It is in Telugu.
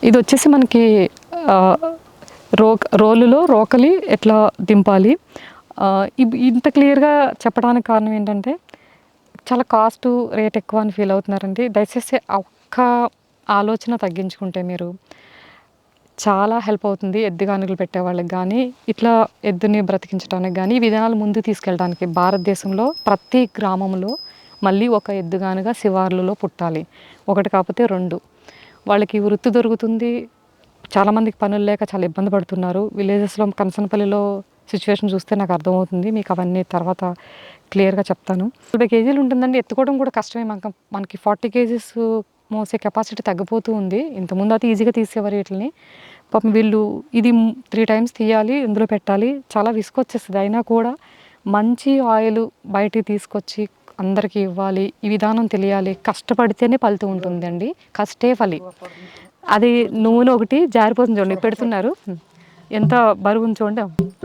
ఇది వచ్చేసి మనకి రోలులో రోకలి ఎట్లా దింపాలి. ఇంత క్లియర్గా చెప్పడానికి కారణం ఏంటంటే చాలా కాస్ట్ రేట్ ఎక్కువ అని ఫీల్ అవుతున్నారండి. దయచేసి ఒక్క ఆలోచన తగ్గించుకుంటే మీరు చాలా హెల్ప్ అవుతుంది. ఎద్దుగానుగలు పెట్టేవాళ్ళకి కానీ, ఇట్లా ఎద్దుని బ్రతికించడానికి కానీ, ఈ విధానాలు ముందుకు తీసుకెళ్ళడానికి భారతదేశంలో ప్రతి గ్రామంలో మళ్ళీ ఒక ఎద్దుగానుగా శివార్లలో పుట్టాలి. ఒకటి కాకపోతే 2. వాళ్ళకి వృత్తి దొరుకుతుంది. చాలామందికి పనులు లేక చాలా ఇబ్బంది పడుతున్నారు. విలేజెస్‌లో కనసనపల్లిలో సిట్యుయేషన్ చూస్తే నాకు అర్థమవుతుంది. మీకు అవన్నీ తర్వాత క్లియర్‌గా చెప్తాను. 50 కేజీలు ఉంటుందండి. ఎత్తుకోవడం కూడా కష్టమే. మనకి 40 కేజీస్ మోసే కెపాసిటీ తగ్గిపోతూ ఉంది. ఇంతకుముందు అయితే ఈజీగా తీసేవారు వీటిల్ని. పాపం వీళ్ళు ఇది 3 టైమ్స్ తీయాలి, ఇందులో పెట్టాలి. చాలా విసుగొచ్చేస్తది. అయినా కూడా మంచి ఆయిల్ బయటికి తీసుకొచ్చి అందరికీ ఇవ్వాలి. ఈ విధానం తెలియాలి. కష్టపడితేనే ఫలితం ఉంటుందండి. కష్టే ఫలి. అది నూనె ఒకటి జారిపోతుంది చూడండి. పెడుతున్నారు. ఎంత బరువుంది చూడండి.